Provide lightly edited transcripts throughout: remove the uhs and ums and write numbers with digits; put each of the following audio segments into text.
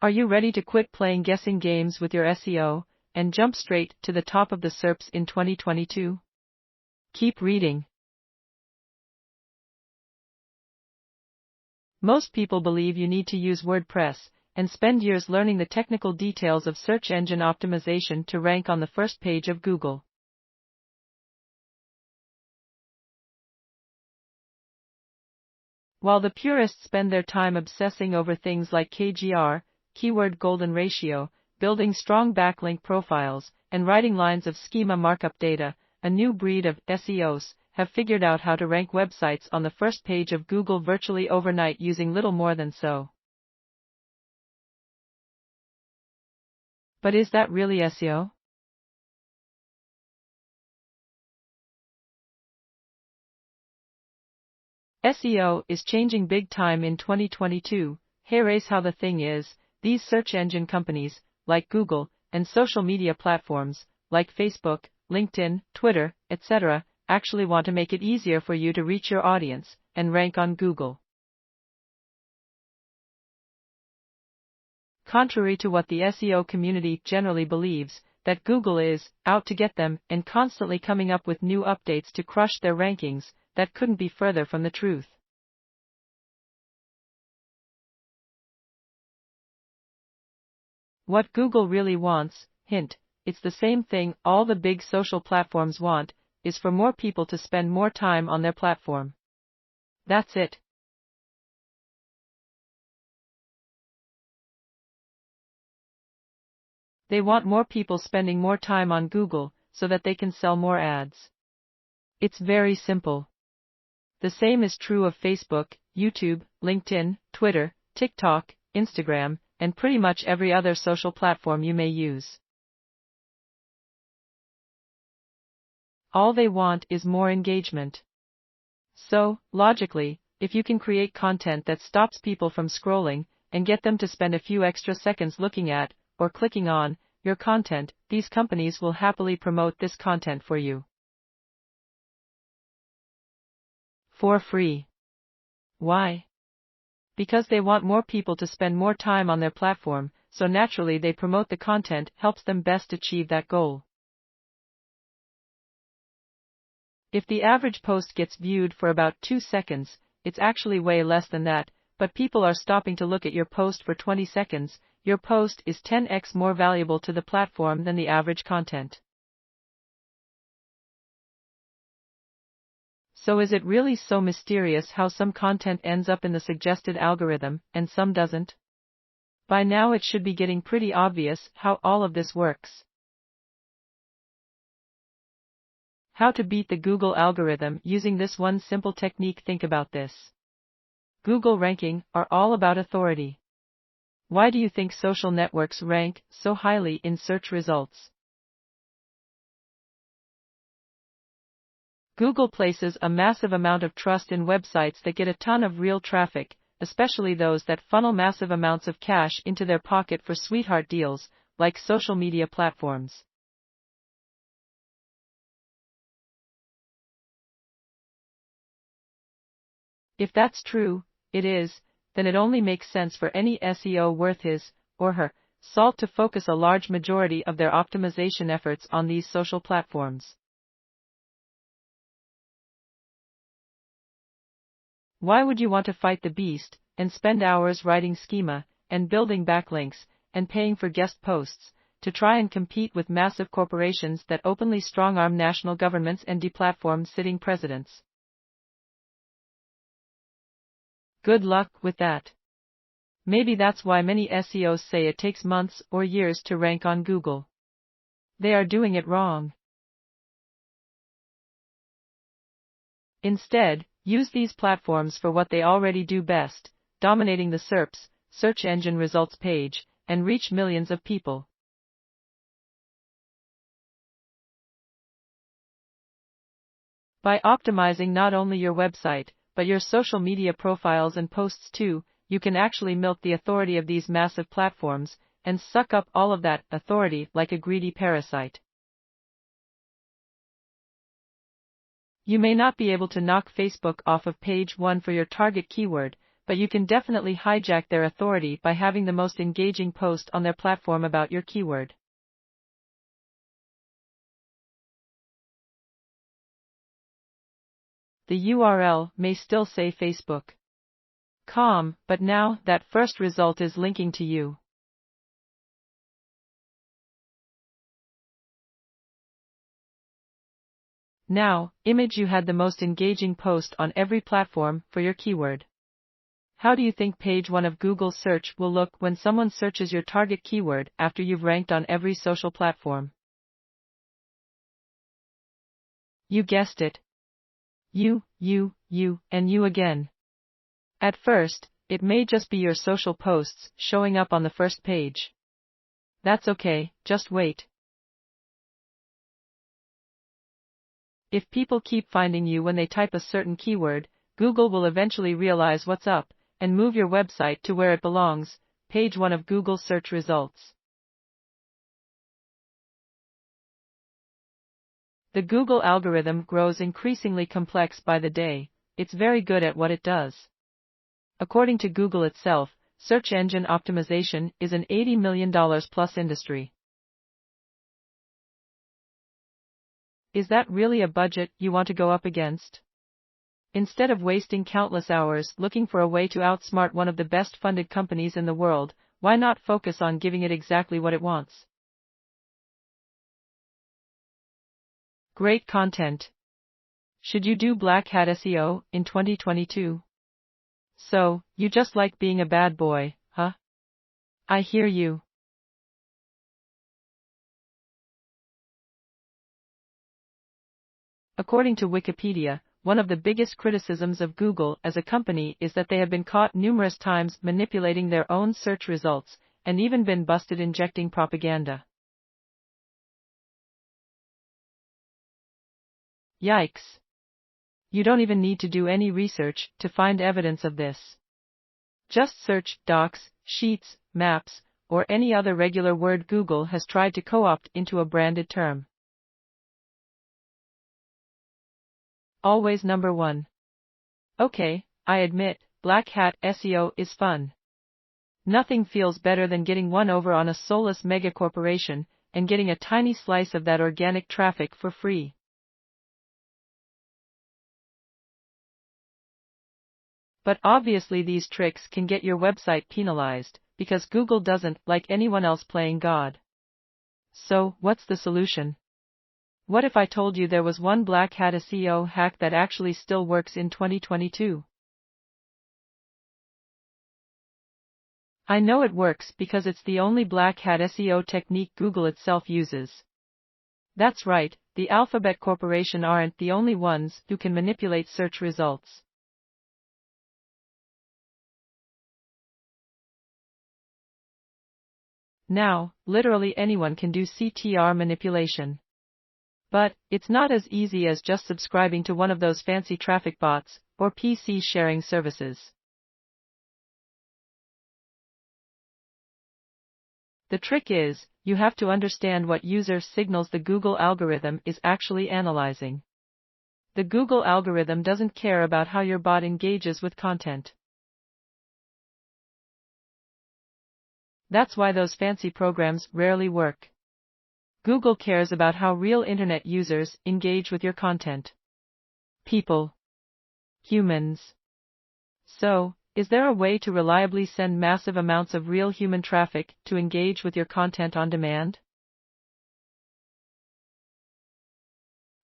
Are you ready to quit playing guessing games with your SEO and jump straight to the top of the SERPs in 2022? Keep reading. Most people believe you need to use WordPress and spend years learning the technical details of search engine optimization to rank on the first page of Google. While the purists spend their time obsessing over things like KGR, keyword golden ratio, building strong backlink profiles, and writing lines of schema markup data, a new breed of SEOs have figured out how to rank websites on the first page of Google virtually overnight using little more than so. But is that really SEO? SEO is changing big time in 2022. Here's how the thing is. These search engine companies, like Google, and social media platforms, like Facebook, LinkedIn, Twitter, etc., actually want to make it easier for you to reach your audience and rank on Google. Contrary to what the SEO community generally believes, that Google is out to get them and constantly coming up with new updates to crush their rankings, that couldn't be further from the truth. What Google really wants, hint, it's the same thing all the big social platforms want, is for more people to spend more time on their platform. That's it. They want more people spending more time on Google so that they can sell more ads. It's very simple. The same is true of Facebook, YouTube, LinkedIn, Twitter, TikTok, Instagram, and pretty much every other social platform you may use. All they want is more engagement. So, logically, if you can create content that stops people from scrolling and get them to spend a few extra seconds looking at or clicking on your content, these companies will happily promote this content for you. For free. Why? Because they want more people to spend more time on their platform, so naturally they promote the content helps them best achieve that goal. If the average post gets viewed for about 2 seconds, it's actually way less than that, but people are stopping to look at your post for 20 seconds, your post is 10x more valuable to the platform than the average content. So is it really so mysterious how some content ends up in the suggested algorithm, and some doesn't? By now it should be getting pretty obvious how all of this works. How to beat the Google algorithm using this one simple technique. Think about this. Google ranking are all about authority. Why do you think social networks rank so highly in search results? Google places a massive amount of trust in websites that get a ton of real traffic, especially those that funnel massive amounts of cash into their pocket for sweetheart deals, like social media platforms. If that's true, it is, then it only makes sense for any SEO worth his or her salt to focus a large majority of their optimization efforts on these social platforms. Why would you want to fight the beast and spend hours writing schema and building backlinks and paying for guest posts to try and compete with massive corporations that openly strong-arm national governments and deplatform sitting presidents? Good luck with that. Maybe that's why many SEOs say it takes months or years to rank on Google. They are doing it wrong. Instead, use these platforms for what they already do best, dominating the SERPs, search engine results page, and reach millions of people. By optimizing not only your website, but your social media profiles and posts too, you can actually milk the authority of these massive platforms and suck up all of that authority like a greedy parasite. You may not be able to knock Facebook off of page 1 for your target keyword, but you can definitely hijack their authority by having the most engaging post on their platform about your keyword. The URL may still say Facebook.com, but now that first result is linking to you. Now, image you had the most engaging post on every platform for your keyword. How do you think page 1 of Google search will look when someone searches your target keyword after you've ranked on every social platform? You guessed it. You, and you again. At first, it may just be your social posts showing up on the first page. That's okay, just wait. If people keep finding you when they type a certain keyword, Google will eventually realize what's up and move your website to where it belongs, page 1 of Google search results. The Google algorithm grows increasingly complex by the day. It's very good at what it does. According to Google itself, search engine optimization is an $80 million plus industry. Is that really a budget you want to go up against? Instead of wasting countless hours looking for a way to outsmart one of the best funded companies in the world, why not focus on giving it exactly what it wants? Great content. Should you do black hat SEO in 2022? So, you just like being a bad boy, huh? I hear you. According to Wikipedia, one of the biggest criticisms of Google as a company is that they have been caught numerous times manipulating their own search results, and even been busted injecting propaganda. Yikes. You don't even need to do any research to find evidence of this. Just search docs, sheets, maps, or any other regular word Google has tried to co-opt into a branded term. Always number 1. Okay, I admit, black hat SEO is fun. Nothing feels better than getting one over on a soulless megacorporation and getting a tiny slice of that organic traffic for free. But obviously these tricks can get your website penalized, because Google doesn't like anyone else playing God. So, what's the solution? What if I told you there was one black hat SEO hack that actually still works in 2022? I know it works because it's the only black hat SEO technique Google itself uses. That's right, the Alphabet Corporation aren't the only ones who can manipulate search results. Now, literally anyone can do CTR manipulation. But, it's not as easy as just subscribing to one of those fancy traffic bots, or PC sharing services. The trick is, you have to understand what user signals the Google algorithm is actually analyzing. The Google algorithm doesn't care about how your bot engages with content. That's why those fancy programs rarely work. Google cares about how real internet users engage with your content. People. Humans. So, is there a way to reliably send massive amounts of real human traffic to engage with your content on demand?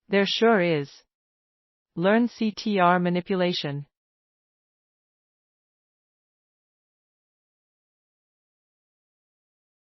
There sure is. Learn CTR manipulation.